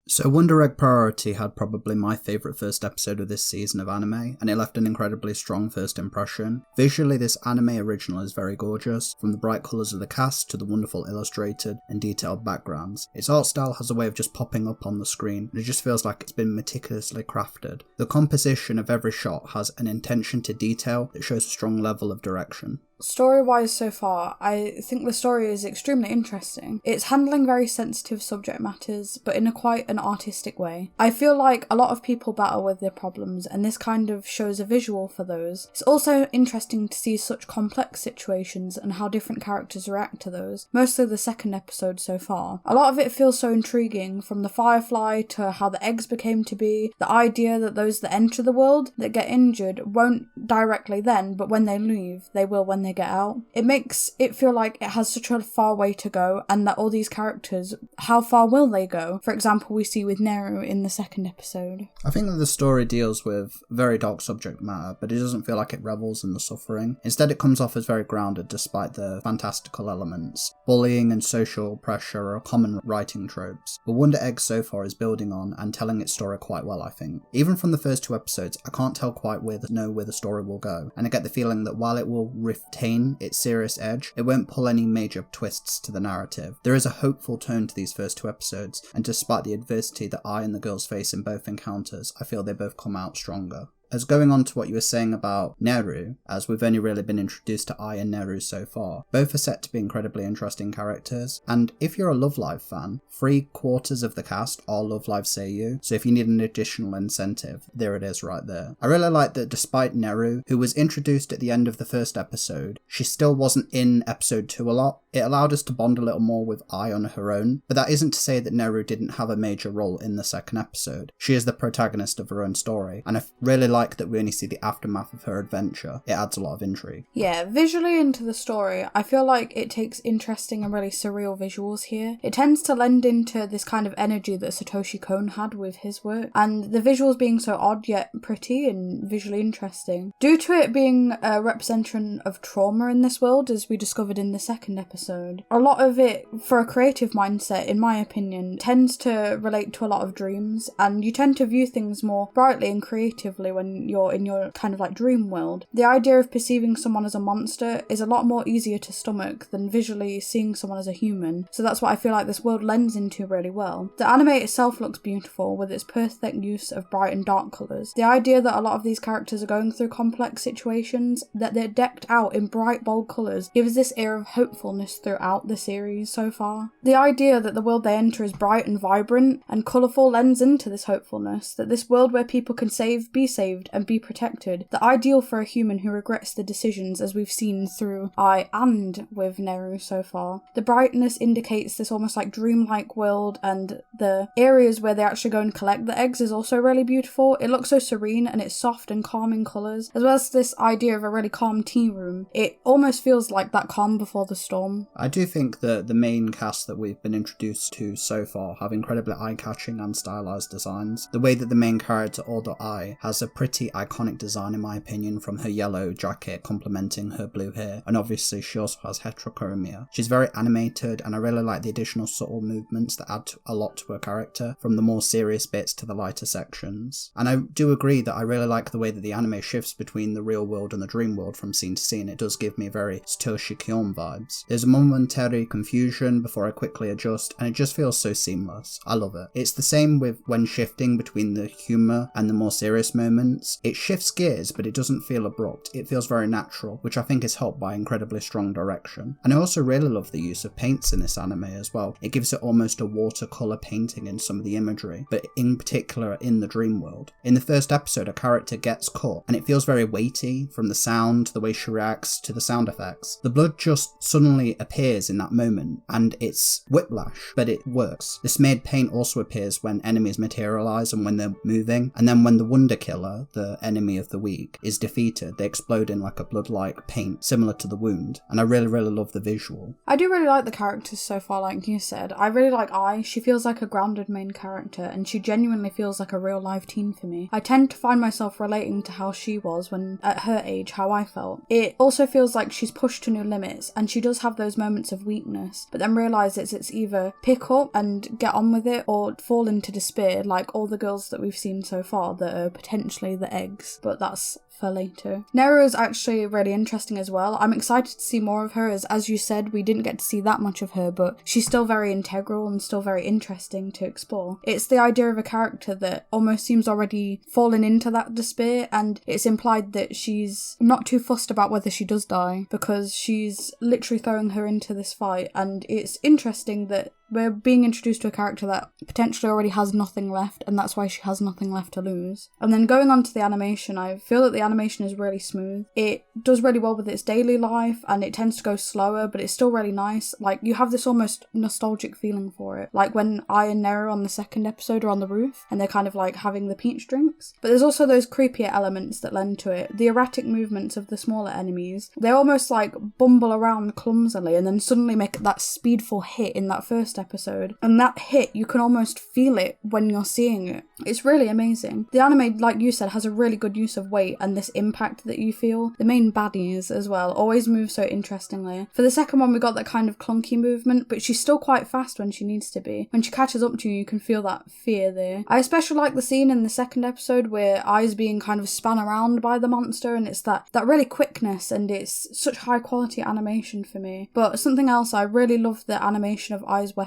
So Wonder Egg Priority had probably my favourite first episode of this season of anime, and it left an incredibly strong first impression. Visually, this anime original is very gorgeous, from the bright colours of the cast to the wonderful illustrated and detailed backgrounds. Its art style has a way of just popping up on the screen, and it just feels like it's been meticulously crafted. The composition of every shot has an intention to detail that shows a strong level of direction. Story-wise so far, I think the story is extremely interesting. It's handling very sensitive subject matters, but in a quite an artistic way. I feel like a lot of people battle with their problems, and this kind of shows a visual for those. It's also interesting to see such complex situations and how different characters react to those, mostly the second episode so far. A lot of it feels so intriguing, from the firefly to how the eggs became to be, the idea that those that enter the world that get injured won't directly then, but when they leave, they will when they get out. It makes it feel like it has such a far way to go, and that all these characters, how far will they go? For example, we see with Neru in the second episode. I think that the story deals with very dark subject matter, but it doesn't feel like it revels in the suffering. Instead, it comes off as very grounded despite the fantastical elements. Bullying and social pressure are common writing tropes, but Wonder Egg so far is building on and telling its story quite well, I think. Even from the first two episodes, I can't tell quite where the story will go, and I get the feeling that while it will retain its serious edge, it won't pull any major twists to the narrative. There is a hopeful tone to these first two episodes, and despite the adversity that I and the girls face in both encounters, I feel they both come out stronger. As going on to what you were saying about Neru, as we've only really been introduced to Ai and Neru so far, both are set to be incredibly interesting characters, and if you're a Love Live fan, 3/4 of the cast are Love Live seiyuu, so if you need an additional incentive, there it is right there. I really like that despite Neru, who was introduced at the end of the first episode, she still wasn't in episode 2 a lot. It allowed us to bond a little more with Ai on her own, but that isn't to say that Neru didn't have a major role in the second episode. She is the protagonist of her own story, and I really like that we only see the aftermath of her adventure. It adds a lot of intrigue. Yeah, visually into the story, I feel like it takes interesting and really surreal visuals here. It tends to lend into this kind of energy that Satoshi Kon had with his work, and the visuals being so odd yet pretty and visually interesting. Due to it being a representation of trauma in this world, as we discovered in the second episode, a lot of it, for a creative mindset, in my opinion, tends to relate to a lot of dreams, and you tend to view things more brightly and creatively when you're in your kind of like dream world. The idea of perceiving someone as a monster is a lot more easier to stomach than visually seeing someone as a human, so that's what I feel like this world lends into really well. The anime itself looks beautiful with its perfect use of bright and dark colours. The idea that a lot of these characters are going through complex situations, that they're decked out in bright bold colours, gives this air of hopefulness throughout the series so far. The idea that the world they enter is bright and vibrant and colourful lends into this hopefulness, that this world where people can be saved and be protected, the ideal for a human who regrets the decisions, as we've seen through Ai and with Neru so far. The brightness indicates this almost like dreamlike world, and the areas where they actually go and collect the eggs is also really beautiful. It looks so serene and it's soft and calming colours, as well as this idea of a really calm tea room. It almost feels like that calm before the storm. I do think that the main cast that we've been introduced to so far have incredibly eye-catching and stylised designs. The way that the main character, Odo Ai, has a pretty iconic design in my opinion, from her yellow jacket complementing her blue hair, and obviously she also has heterochromia. She's very animated, and I really like the additional subtle movements that add a lot to her character, from the more serious bits to the lighter sections. And I do agree that I really like the way that the anime shifts between the real world and the dream world from scene to scene. It does give me very Satoshi Kon vibes. There's a momentary confusion before I quickly adjust, and it just feels so seamless. I love it. It's the same with when shifting between the humour and the more serious moments. It shifts gears, but it doesn't feel abrupt. It feels very natural, which I think is helped by incredibly strong direction. And I also really love the use of paints in this anime as well. It gives it almost a watercolour painting in some of the imagery, but in particular in the dream world. In the first episode, a character gets cut, and it feels very weighty, from the sound, the way she reacts, to the sound effects. The blood just suddenly appears in that moment, and it's whiplash, but it works. The smeared paint also appears when enemies materialise and when they're moving, and then when the Wonder Killer, the enemy of the week, is defeated, they explode in like a blood-like paint, similar to the wound, and I really love the visual. I do really like the characters so far, like you said. I really like Ai. She feels like a grounded main character, and she genuinely feels like a real live teen for me. I tend to find myself relating to how she was when, at her age, how I felt. It also feels like she's pushed to new limits, and she does have those those moments of weakness, but then realise it's either pick up and get on with it or fall into despair, like all the girls that we've seen so far that are potentially the eggs, but that's for later. Nero is actually really interesting as well. I'm excited to see more of her, as you said, we didn't get to see that much of her, but she's still very integral and still very interesting to explore. It's the idea of a character that almost seems already fallen into that despair, and it's implied that she's not too fussed about whether she does die, because she's literally throwing her into this fight, and it's interesting that we're being introduced to a character that potentially already has nothing left, and that's why she has nothing left to lose. And then going on to the animation, I feel that the animation is really smooth. It does really well with its daily life, and it tends to go slower, but it's still really nice. Like, you have this almost nostalgic feeling for it. Like when I and Nero on the second episode are on the roof, and they're kind of like having the peach drinks. But there's also those creepier elements that lend to it. The erratic movements of the smaller enemies. They almost like bumble around clumsily, and then suddenly make that speedful hit in that first episode, and that hit, you can almost feel it when you're seeing it. It's really amazing. The anime, like you said, has a really good use of weight and this impact that you feel. The main baddies as well always move so interestingly. For the second one, we got that kind of clunky movement, but she's still quite fast when she needs to be. When she catches up to you, you can feel that fear there. I especially like the scene in the second episode where Ai's being kind of spun around by the monster, and it's that really quickness, and it's such high quality animation for me. But something else, I really love the animation of Ai's weapons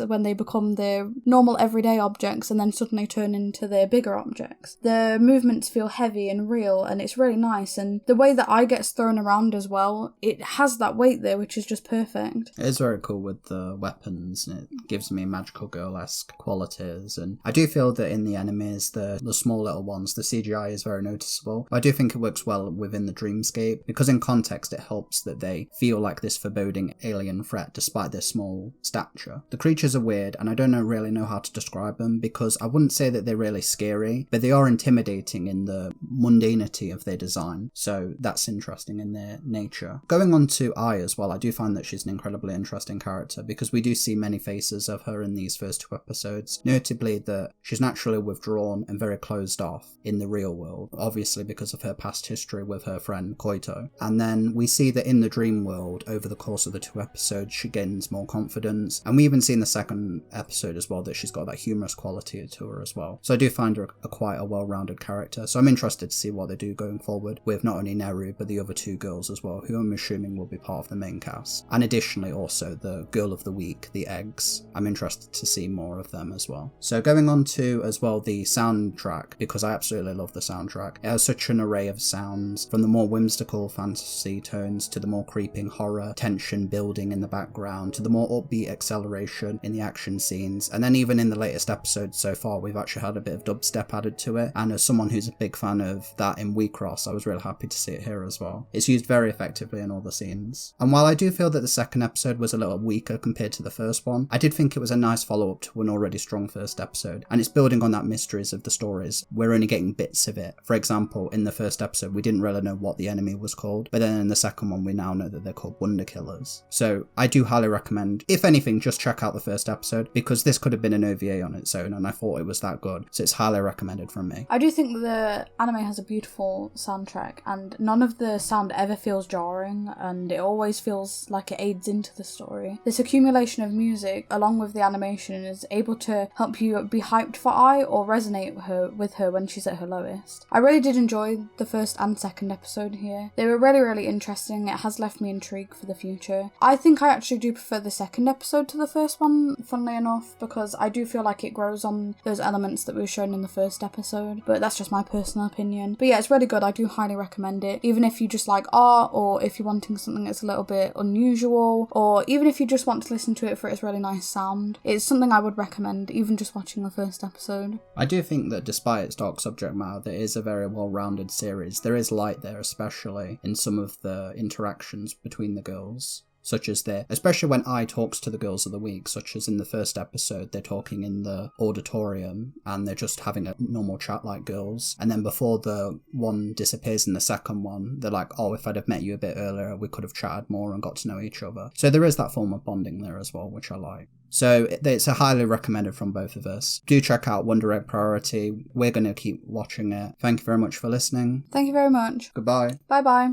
when they become their normal everyday objects and then suddenly turn into their bigger objects. The movements feel heavy and real, and it's really nice, and the way that Ai gets thrown around as well, it has that weight there which is just perfect. It is very cool with the weapons, and it gives me magical girl-esque qualities, and I do feel that in the enemies, the small little ones, the CGI is very noticeable. I do think it works well within the dreamscape, because in context it helps that they feel like this foreboding alien threat despite their small stature. The creatures are weird, and I don't really know how to describe them, because I wouldn't say that they're really scary, but they are intimidating in the mundanity of their design, so that's interesting in their nature. Going on to Ai as well, I do find that she's an incredibly interesting character, because we do see many faces of her in these first 2 episodes, notably that she's naturally withdrawn and very closed off in the real world, obviously because of her past history with her friend Koito. And then we see that in the dream world, over the course of the 2 episodes, she gains more confidence, and we even see in the second episode as well that she's got that humorous quality to her as well. So I do find her quite a well-rounded character, so I'm interested to see what they do going forward with not only Neru but the other 2 girls as well, who I'm assuming will be part of the main cast. And additionally also the girl of the week, the eggs. I'm interested to see more of them as well. So going on to as well the soundtrack, because I absolutely love the soundtrack. It has such an array of sounds, from the more whimsical fantasy tones to the more creeping horror, tension building in the background, to the more upbeat acceleration in the action scenes, and then even in the latest episode so far we've actually had a bit of dubstep added to it, and as someone who's a big fan of that in WeCross, I was really happy to see it here as well. It's used very effectively in all the scenes. And while I do feel that the second episode was a little weaker compared to the first one, I did think it was a nice follow-up to an already strong first episode, and it's building on that mysteries of the stories. We're only getting bits of it. For example, in the first episode we didn't really know what the enemy was called, but then in the second one we now know that they're called Wonder Killers. So I do highly recommend, if anything, just check out the first episode, because this could have been an OVA on its own, and I thought it was that good, so it's highly recommended from me. I do think the anime has a beautiful soundtrack, and none of the sound ever feels jarring, and it always feels like it aids into the story. This accumulation of music, along with the animation, is able to help you be hyped for Ai or resonate with her when she's at her lowest. I really did enjoy the first and second episode here. They were really interesting. It has left me intrigued for the future. I think I actually do prefer the second episode to the first one, funnily enough, because I do feel like it grows on those elements that were shown in the first episode, but that's just my personal opinion. But yeah, it's really good. I do highly recommend it, even if you just like art, or if you're wanting something that's a little bit unusual, or even if you just want to listen to it for its really nice sound. It's something I would recommend, even just watching the first episode. I do think that despite its dark subject matter, it is a very well-rounded series. There is light there, especially in some of the interactions between the girls. Such as especially when Ai talks to the girls of the week, such as in the first episode, they're talking in the auditorium and they're just having a normal chat like girls. And then before the one disappears in the second one, they're like, oh, if I'd have met you a bit earlier, we could have chatted more and got to know each other. So there is that form of bonding there as well, which I like. So it's a highly recommended from both of us. Do check out Wonder Egg Priority. We're going to keep watching it. Thank you very much for listening. Thank you very much. Goodbye. Bye bye.